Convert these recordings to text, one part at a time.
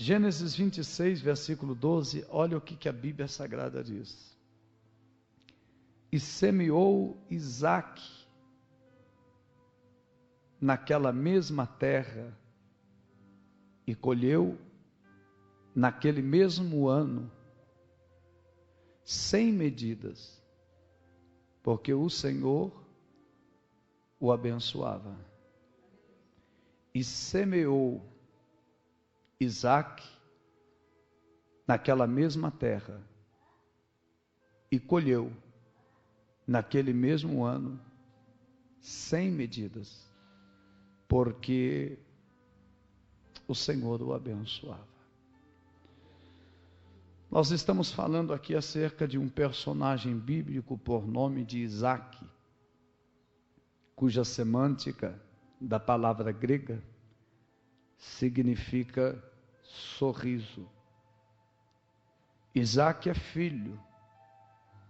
Gênesis 26, versículo 12, olha o que a Bíblia Sagrada diz. E semeou Isaque naquela mesma terra, e colheu naquele mesmo ano, sem medidas, porque o Senhor o abençoava. E semeou Isaque naquela mesma terra, e colheu naquele mesmo ano, sem medidas, porque o Senhor o abençoava. Nós estamos falando aqui acerca de um personagem bíblico por nome de Isaque, cuja semântica da palavra grega significa sorriso. Isaque é filho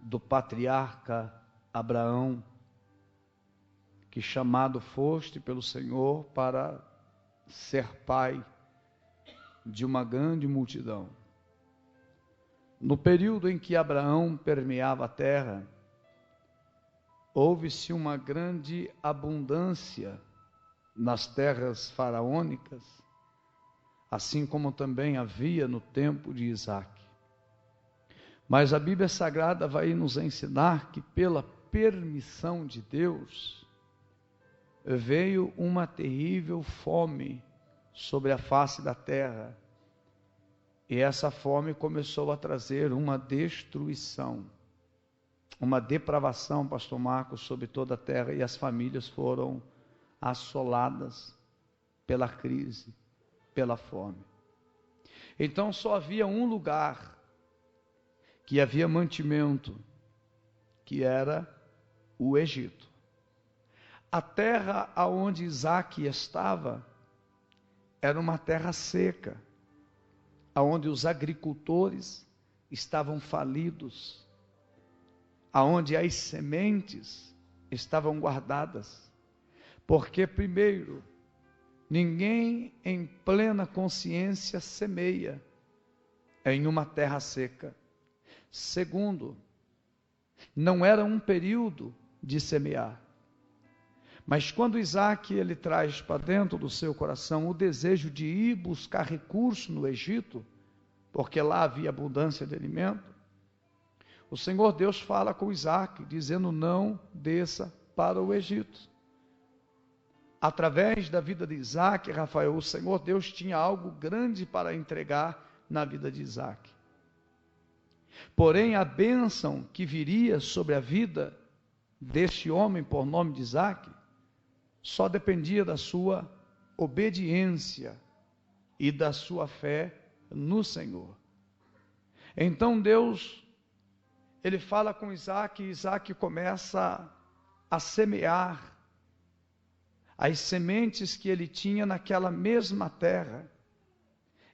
do patriarca Abraão, que chamado foste pelo Senhor para ser pai de uma grande multidão. No período em que Abraão permeava a terra, houve-se uma grande abundância nas terras faraônicas, assim como também havia no tempo de Isaque. Mas a Bíblia Sagrada vai nos ensinar que pela permissão de Deus, veio uma terrível fome sobre a face da terra, e essa fome começou a trazer uma destruição, uma depravação, pastor Marcos, sobre toda a terra, e as famílias foram assoladas pela crise, pela fome. Então só havia um lugar que havia mantimento, que era o Egito. A terra aonde Isaque estava era uma terra seca, aonde os agricultores estavam falidos, aonde as sementes estavam guardadas, porque primeiro, ninguém em plena consciência semeia em uma terra seca. Segundo, não era um período de semear. Mas quando Isaque ele traz para dentro do seu coração o desejo de ir buscar recurso no Egito, porque lá havia abundância de alimento, o Senhor Deus fala com Isaque, dizendo: não desça para o Egito. Através da vida de Isaque, Rafael, o Senhor Deus tinha algo grande para entregar na vida de Isaque. Porém, a bênção que viria sobre a vida deste homem por nome de Isaque, só dependia da sua obediência e da sua fé no Senhor. Então Deus, ele fala com Isaque, e Isaque começa a semear as sementes que ele tinha naquela mesma terra.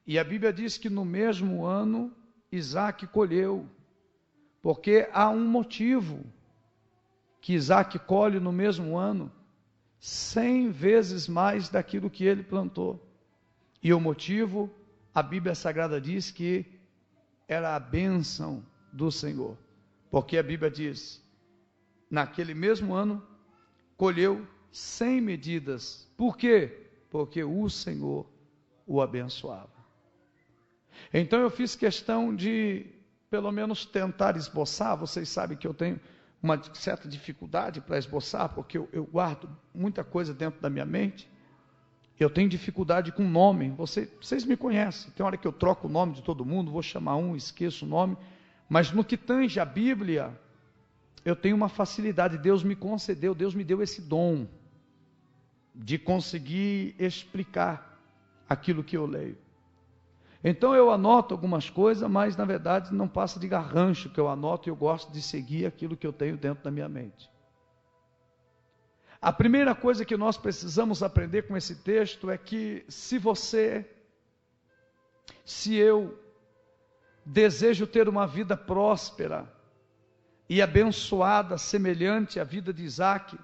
E a Bíblia diz que no mesmo ano, Isaque colheu, porque há um motivo que Isaque colhe no mesmo ano 100 vezes mais daquilo que ele plantou. E o motivo, a Bíblia Sagrada diz que era a bênção do Senhor, porque a Bíblia diz, naquele mesmo ano, colheu 100 medidas. Por quê? Porque o Senhor o abençoava. Então eu fiz questão de, pelo menos, tentar esboçar. Vocês sabem que eu tenho uma certa dificuldade para esboçar, porque eu guardo muita coisa dentro da minha mente. Eu tenho dificuldade com nome. Vocês me conhecem. Tem hora que eu troco o nome de todo mundo, vou chamar um, esqueço o nome. Mas no que tange a Bíblia, eu tenho uma facilidade. Deus me concedeu, Deus me deu esse dom de conseguir explicar aquilo que eu leio. Então eu anoto algumas coisas, mas na verdade não passa de garrancho que eu anoto, e eu gosto de seguir aquilo que eu tenho dentro da minha mente. A primeira coisa que nós precisamos aprender com esse texto é que se eu desejo ter uma vida próspera e abençoada, semelhante à vida de Isaque,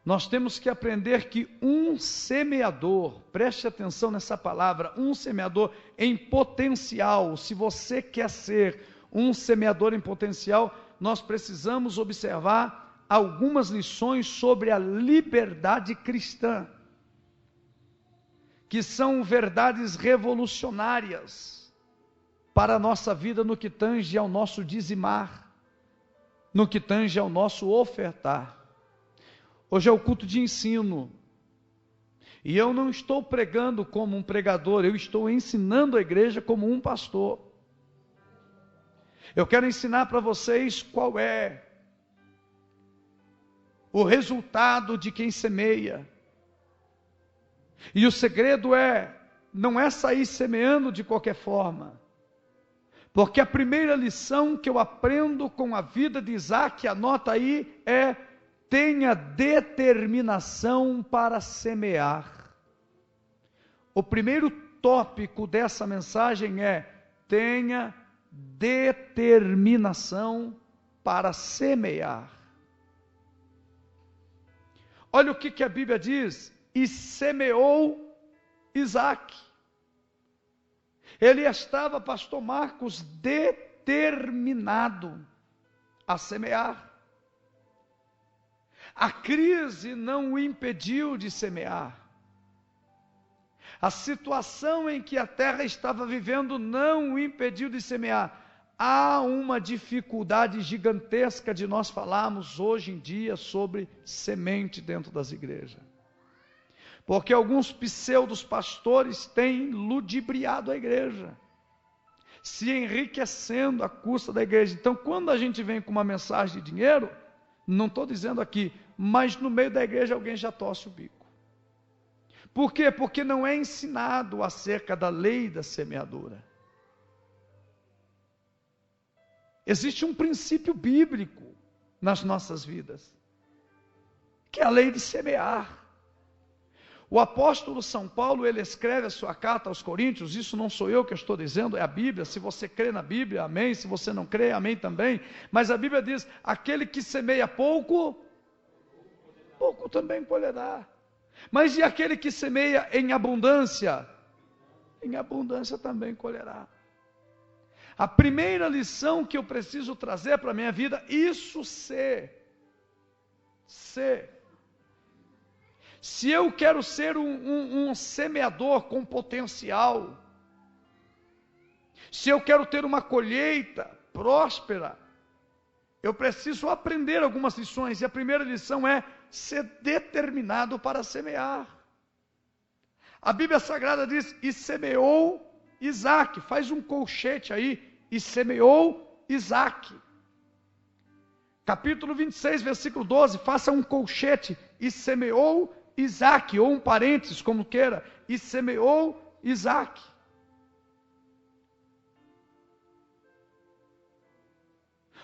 Nós temos que aprender que um semeador, preste atenção nessa palavra, um semeador em potencial, se você quer ser um semeador em potencial, nós precisamos observar algumas lições sobre a liberdade cristã, que são verdades revolucionárias para a nossa vida no que tange ao nosso dizimar, no que tange ao nosso ofertar. Hoje é o culto de ensino, e eu não estou pregando como um pregador, eu estou ensinando a igreja como um pastor. Eu quero ensinar para vocês qual é o resultado de quem semeia. E o segredo não é sair semeando de qualquer forma, porque a primeira lição que eu aprendo com a vida de Isaac, anota aí, tenha determinação para semear. O primeiro tópico dessa mensagem tenha determinação para semear. Olha o que a Bíblia diz: e semeou Isaac. Ele estava, pastor Marcos, determinado a semear. A crise não o impediu de semear. A situação em que a terra estava vivendo não o impediu de semear. Há uma dificuldade gigantesca de nós falarmos hoje em dia sobre semente dentro das igrejas. Porque alguns pseudos pastores têm ludibriado a igreja, se enriquecendo à custa da igreja. Então, quando a gente vem com uma mensagem de dinheiro, não estou dizendo aqui, mas no meio da igreja alguém já torce o bico. Por quê? Porque não é ensinado acerca da lei da semeadura. Existe um princípio bíblico nas nossas vidas, que é a lei de semear. O apóstolo São Paulo, ele escreve a sua carta aos Coríntios, isso não sou eu que estou dizendo, é a Bíblia. Se você crê na Bíblia, amém. Se você não crê, amém também. Mas a Bíblia diz: aquele que semeia pouco, pouco também colherá. Mas e aquele que semeia em abundância também colherá. A primeira lição que eu preciso trazer para a minha vida, se eu quero ser um semeador com potencial, se eu quero ter uma colheita próspera, eu preciso aprender algumas lições, e a primeira lição é ser determinado para semear. A Bíblia Sagrada diz: e semeou Isaac, faz um colchete aí, e semeou Isaac. Capítulo 26, versículo 12, faça um colchete, e semeou Isaac, ou um parênteses, como queira, e semeou Isaac.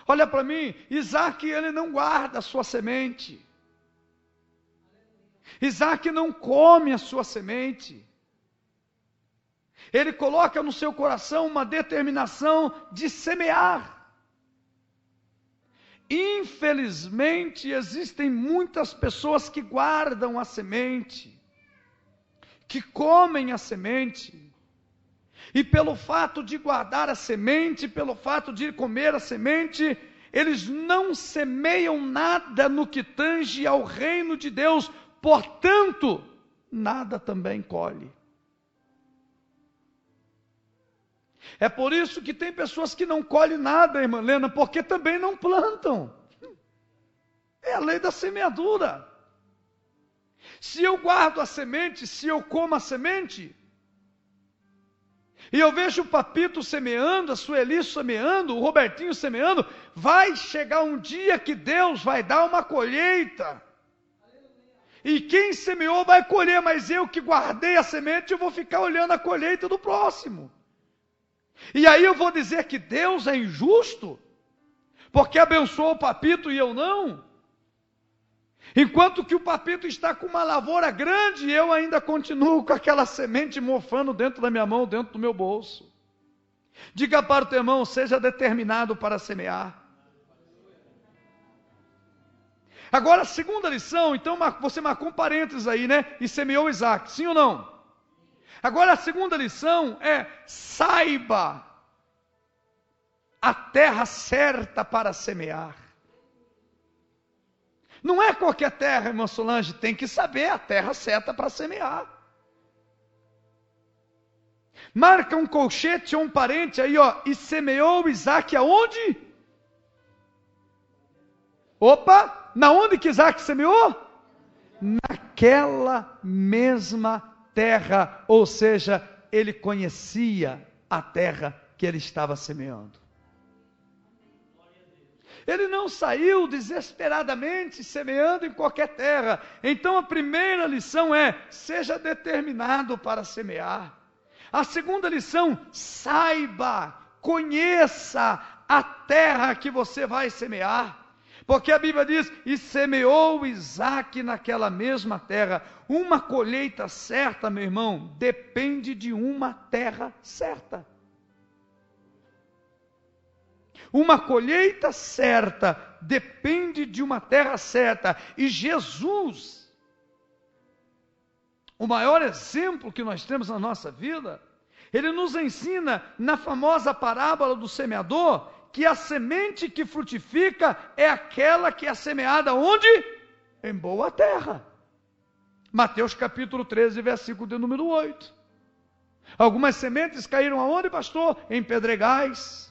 Olha para mim, Isaac, ele não guarda a sua semente. Isaac não come a sua semente. Ele coloca no seu coração uma determinação de semear. Infelizmente, existem muitas pessoas que guardam a semente, que comem a semente, e pelo fato de guardar a semente, pelo fato de comer a semente, eles não semeiam nada no que tange ao reino de Deus, portanto, nada também colhe. É por isso que tem pessoas que não colhem nada, irmã Helena, porque também não plantam. É a lei da semeadura. Se eu guardo a semente, se eu como a semente, e eu vejo o Papito semeando, a Sueli semeando, o Robertinho semeando, vai chegar um dia que Deus vai dar uma colheita. E quem semeou vai colher, mas eu que guardei a semente, eu vou ficar olhando a colheita do próximo. E aí eu vou dizer que Deus é injusto, porque abençoou o Papito e eu não? Enquanto que o Papito está com uma lavoura grande, eu ainda continuo com aquela semente mofando dentro da minha mão, dentro do meu bolso. Diga para o teu irmão: seja determinado para semear. Agora a segunda lição, então você marcou um parênteses aí, né? E semeou Isaac, sim ou não? Agora a segunda lição é: saiba a terra certa para semear. Não é qualquer terra, irmã Solange, tem que saber a terra certa para semear. Marca um colchete ou um parente aí, ó. E semeou Isaac aonde? Opa, na onde que Isaac semeou? Naquela mesma terra, ou seja, ele conhecia a terra que ele estava semeando. Ele não saiu desesperadamente semeando em qualquer terra. Então a primeira lição é: seja determinado para semear. A segunda lição: saiba, conheça a terra que você vai semear. Porque a Bíblia diz: e semeou Isaac naquela mesma terra. Uma colheita certa, meu irmão, depende de uma terra certa. Uma colheita certa depende de uma terra certa. E Jesus, o maior exemplo que nós temos na nossa vida, ele nos ensina na famosa parábola do semeador, que a semente que frutifica é aquela que é semeada onde? Em boa terra. Mateus capítulo 13, versículo de número 8. Algumas sementes caíram aonde, pastor? Em pedregais.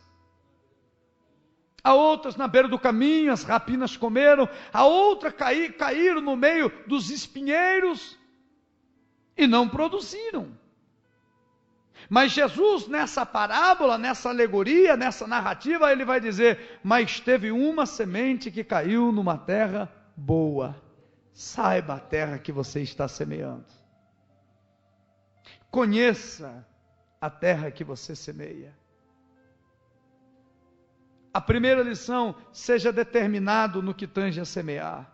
A outras na beira do caminho, as rapinas comeram. A outra caíram no meio dos espinheiros e não produziram. Mas Jesus, nessa parábola, nessa alegoria, nessa narrativa, ele vai dizer: mas teve uma semente que caiu numa terra boa. Saiba a terra que você está semeando. Conheça a terra que você semeia. A primeira lição: seja determinado no que tange a semear.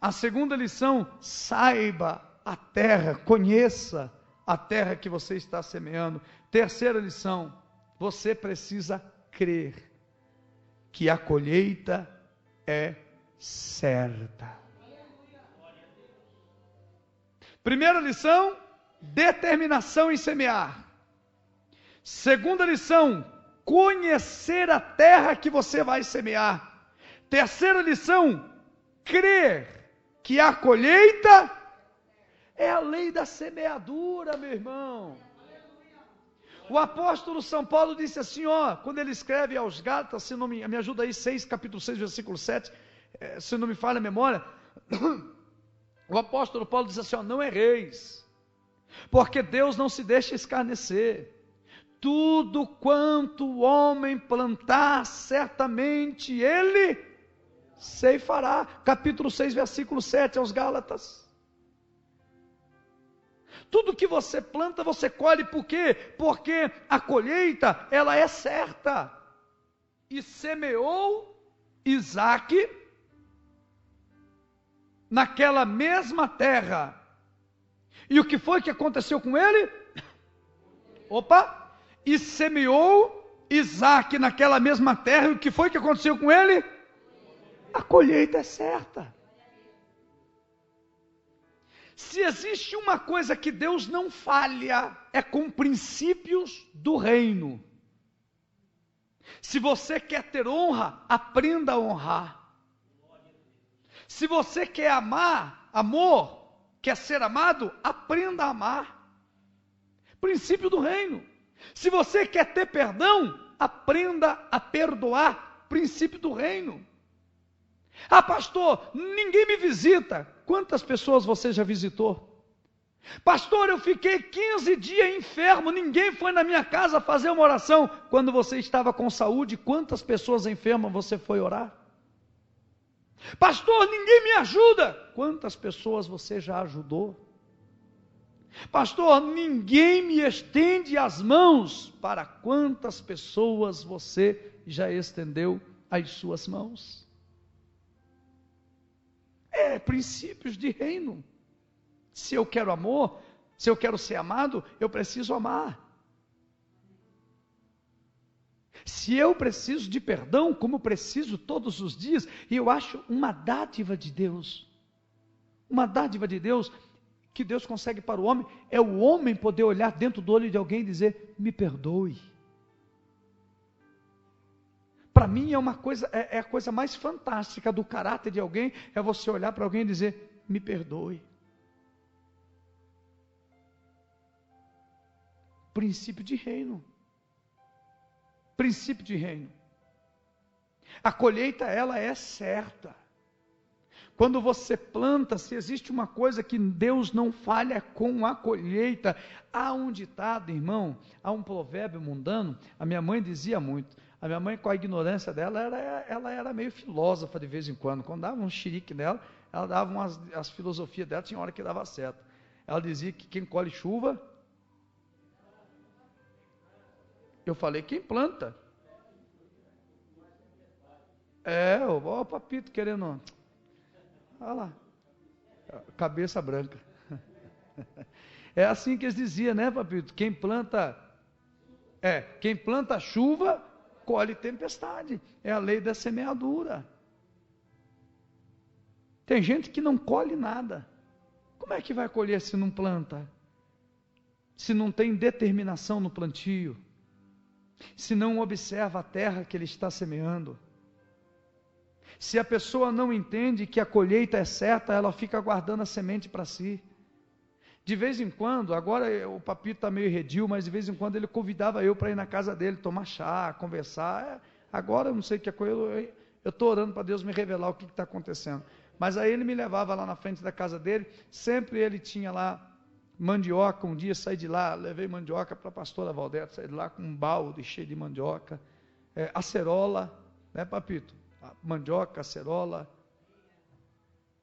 A segunda lição: saiba a terra, conheça a terra que você está semeando. Terceira lição: você precisa crer que a colheita é certa. Primeira lição: determinação em semear. Segunda lição: conhecer a terra que você vai semear. Terceira lição: crer que a colheita é a lei da semeadura, meu irmão. O apóstolo São Paulo disse assim, ó, quando ele escreve aos Gálatas, se não me ajuda aí, capítulo 6, versículo 7, se não me falha a memória, o apóstolo Paulo diz assim, ó: não erreis, porque Deus não se deixa escarnecer. Tudo quanto o homem plantar, certamente ele ceifará. Capítulo 6, versículo 7 aos Gálatas. Tudo que você planta, você colhe. Por quê? Porque a colheita, ela é certa. E semeou Isaac naquela mesma terra. E o que foi que aconteceu com ele? E semeou Isaac naquela mesma terra. E o que foi que aconteceu com ele? A colheita é certa. Se existe uma coisa que Deus não falha, é com princípios do reino. Se você quer ter honra, aprenda a honrar. Se você quer amor, quer ser amado, aprenda a amar. Princípio do reino. Se você quer ter perdão, aprenda a perdoar. Princípio do reino. Ah, pastor, ninguém me visita. Quantas pessoas você já visitou? Pastor, eu fiquei 15 dias enfermo, ninguém foi na minha casa fazer uma oração. Quando você estava com saúde, quantas pessoas enfermas você foi orar? Pastor, ninguém me ajuda. Quantas pessoas você já ajudou? Pastor, ninguém me estende as mãos. Para quantas pessoas você já estendeu as suas mãos? Princípios de reino. Se eu quero amor, se eu quero ser amado, eu preciso amar. Se eu preciso de perdão, como preciso todos os dias, e eu acho uma dádiva de Deus, que Deus consegue para o homem, é o homem poder olhar dentro do olho de alguém e dizer, me perdoe. Para mim é uma coisa, é a coisa mais fantástica do caráter de alguém, é você olhar para alguém e dizer, me perdoe. Princípio de reino. Princípio de reino. A colheita, ela é certa. Quando você planta, se existe uma coisa que Deus não falha com a colheita, há um ditado, irmão, há um provérbio mundano, a minha mãe dizia muito, a minha mãe com a ignorância dela, ela era meio filósofa de vez em quando dava um xerique nela, ela dava as filosofias dela, tinha hora que dava certo. Ela dizia que quem colhe chuva, eu falei, quem planta? Ó o papito querendo, olha lá, cabeça branca. É assim que eles diziam, né, papito? Quem planta chuva, colhe tempestade. É a lei da semeadura. Tem gente que não colhe nada. Como é que vai colher se não planta? Se não tem determinação no plantio? Se não observa a terra que ele está semeando? Se a pessoa não entende que a colheita é certa, ela fica guardando a semente para si. De vez em quando, agora o papito está meio redil, mas de vez em quando ele convidava eu para ir na casa dele, tomar chá, conversar. Agora eu não sei o que é coisa, eu estou orando para Deus me revelar o que está acontecendo. Mas aí ele me levava lá na frente da casa dele, sempre ele tinha lá mandioca. Um dia saí de lá, levei mandioca para a pastora Valdete, saí de lá com um balde cheio de mandioca, acerola, né, papito? Mandioca, acerola,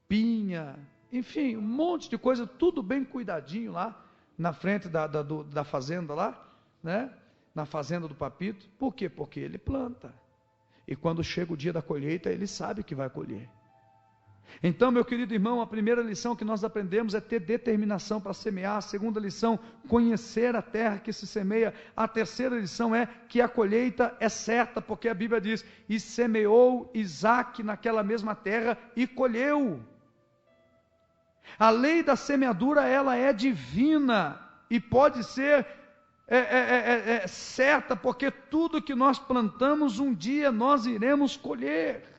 pinha, enfim, um monte de coisa, tudo bem cuidadinho lá, na frente da fazenda lá, né? Na fazenda do papito. Por quê? Porque ele planta, e quando chega o dia da colheita, ele sabe que vai colher. Então, meu querido irmão, a primeira lição que nós aprendemos é ter determinação para semear. A segunda lição, conhecer a terra que se semeia. A terceira lição é que a colheita é certa, porque a Bíblia diz, e semeou Isaque naquela mesma terra e colheu. A lei da semeadura, ela é divina, e pode ser certa, porque tudo que nós plantamos, um dia nós iremos colher.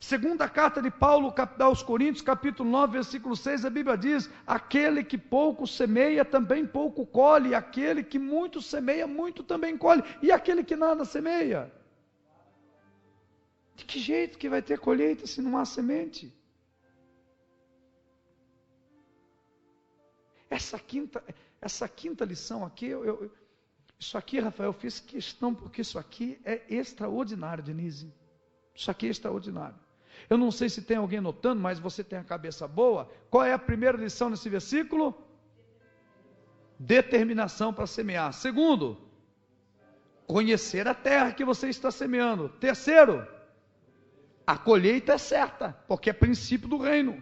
Segunda carta de Paulo aos Coríntios, capítulo 9, versículo 6, a Bíblia diz, aquele que pouco semeia, também pouco colhe, aquele que muito semeia, muito também colhe, e aquele que nada semeia, de que jeito que vai ter colheita se não há semente? Essa quinta lição aqui, isso aqui, Rafael, eu fiz questão, porque isso aqui é extraordinário, Denise, isso aqui é extraordinário. Eu não sei se tem alguém notando, mas você tem a cabeça boa. Qual é a primeira lição nesse versículo? Determinação para semear. Segundo, conhecer a terra que você está semeando. Terceiro, a colheita é certa, porque é princípio do reino.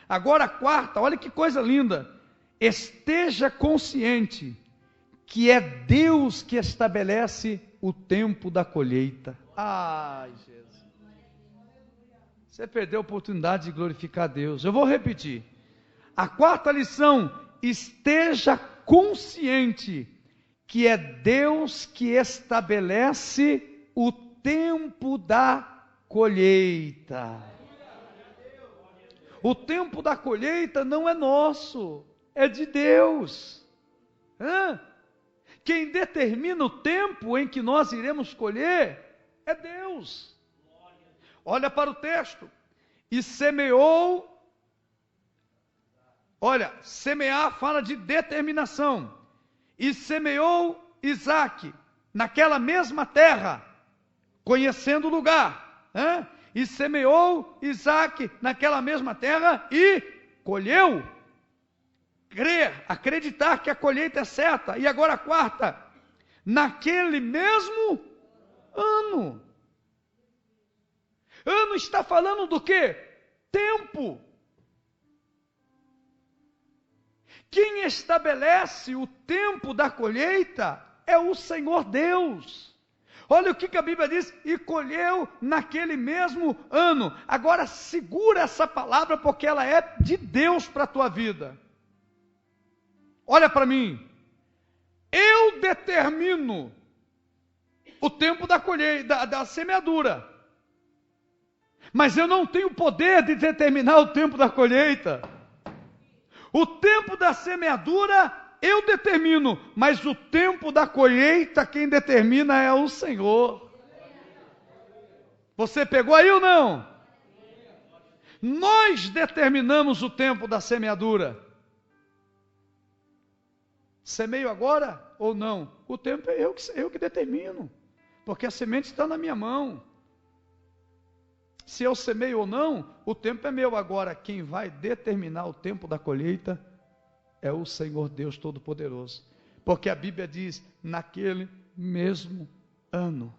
Agora a quarta, olha que coisa linda. Esteja consciente que é Deus que estabelece o tempo da colheita. Ai, Jesus. Você perdeu a oportunidade de glorificar a Deus. Eu vou repetir. A quarta lição, esteja consciente que é Deus que estabelece o tempo da colheita. O tempo da colheita não é nosso, é de Deus. Quem determina o tempo em que nós iremos colher é Deus. Olha para o texto, e semeou, olha, semear fala de determinação, e semeou Isaque naquela mesma terra, conhecendo o lugar, e semeou Isaque naquela mesma terra e colheu. Crer, acreditar que a colheita é certa. E agora a quarta, naquele mesmo ano. Ano está falando do quê? Tempo. Quem estabelece o tempo da colheita é o Senhor Deus. Olha o que a Bíblia diz, e colheu naquele mesmo ano. Agora segura essa palavra, porque ela é de Deus para a tua vida. Olha para mim, eu determino o tempo da colheita, da semeadura, mas eu não tenho poder de determinar o tempo da colheita. O tempo da semeadura eu determino, mas o tempo da colheita quem determina é o Senhor. Você pegou aí ou não? Nós determinamos o tempo da semeadura. Semeio agora ou não? O tempo é eu que determino, porque a semente está na minha mão. Se eu semeio ou não, o tempo é meu. Agora, quem vai determinar o tempo da colheita é o Senhor Deus Todo-Poderoso, porque a Bíblia diz, naquele mesmo ano.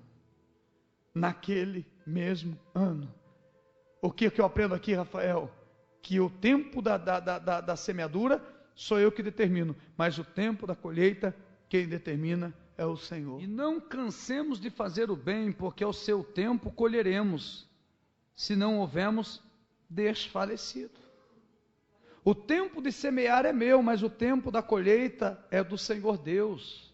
Naquele mesmo ano. O que eu aprendo aqui, Rafael? Que o tempo da semeadura sou eu que determino, mas o tempo da colheita, quem determina é o Senhor. E não cansemos de fazer o bem, porque ao seu tempo colheremos, se não houvermos desfalecido. O tempo de semear é meu, mas o tempo da colheita é do Senhor Deus.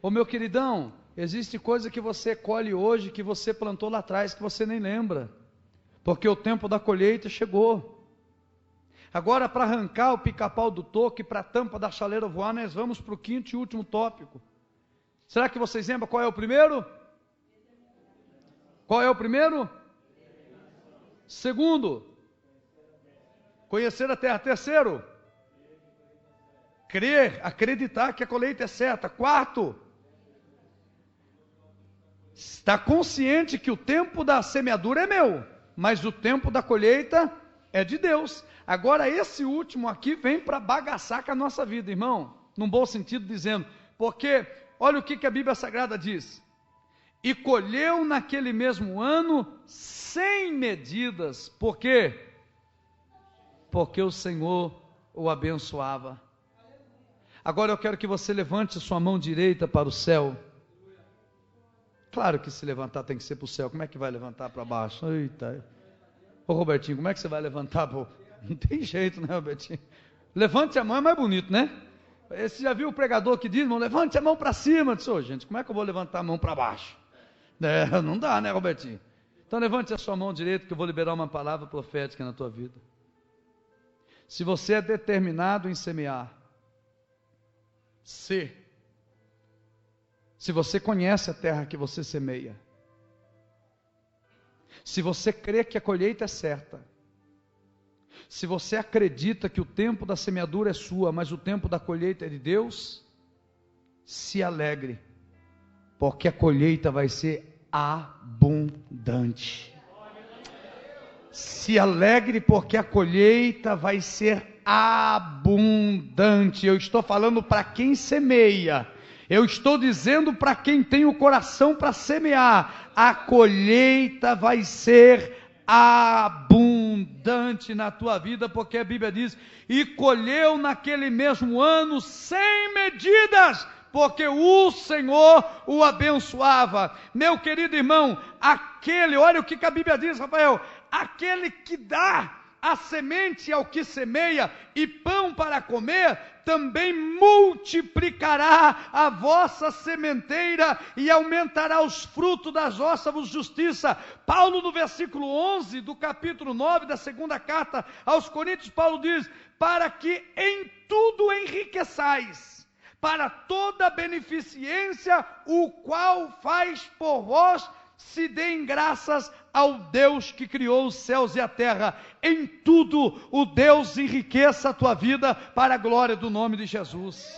Ô meu queridão, existe coisa que você colhe hoje, que você plantou lá atrás, que você nem lembra, porque o tempo da colheita chegou. Agora, para arrancar o pica-pau do toco e para a tampa da chaleira voar, nós vamos para o quinto e último tópico. Será que vocês lembram qual é o primeiro? Qual é o primeiro? Segundo, conhecer a terra. Terceiro, crer, acreditar que a colheita é certa. Quarto, estar consciente que o tempo da semeadura é meu, mas o tempo da colheita é de Deus. Agora esse último aqui vem para bagaçar com a nossa vida, irmão, num bom sentido dizendo, porque olha o que a Bíblia Sagrada diz, e colheu naquele mesmo ano sem medidas. Por quê? Porque o Senhor o abençoava. Agora eu quero que você levante sua mão direita para o céu. Claro que se levantar tem que ser para o céu. Como é que vai levantar para baixo? Eita. Ô Robertinho, como é que você vai levantar? Não tem jeito, né, Robertinho? Levante a mão, é mais bonito, né? Você já viu o pregador que diz, irmão, levante a mão para cima. Eu disse, ô gente, como é que eu vou levantar a mão para baixo? Não dá, né, Robertinho? Então levante a sua mão direita, que eu vou liberar uma palavra profética na tua vida. Se você é determinado em semear, se você conhece a terra que você semeia, se você crê que a colheita é certa, se você acredita que o tempo da semeadura é sua, mas o tempo da colheita é de Deus, se alegre, porque a colheita vai ser abundante. Se alegre, porque a colheita vai ser abundante. Eu estou falando para quem semeia. Eu estou dizendo para quem tem o coração para semear. A colheita vai ser abundante na tua vida, porque a Bíblia diz, e colheu naquele mesmo ano sem medidas, porque o Senhor o abençoava. Meu querido irmão, olha o que a Bíblia diz, Rafael, aquele que dá a semente ao que semeia e pão para comer, também multiplicará a vossa sementeira e aumentará os frutos das vossas justiça. Paulo, no versículo 11 do capítulo 9 da segunda carta aos Coríntios, Paulo diz, para que em tudo enriqueçais, para toda beneficência, o qual faz por vós, se deem graças ao Deus que criou os céus e a terra. Em tudo o Deus enriqueça a tua vida para a glória do nome de Jesus.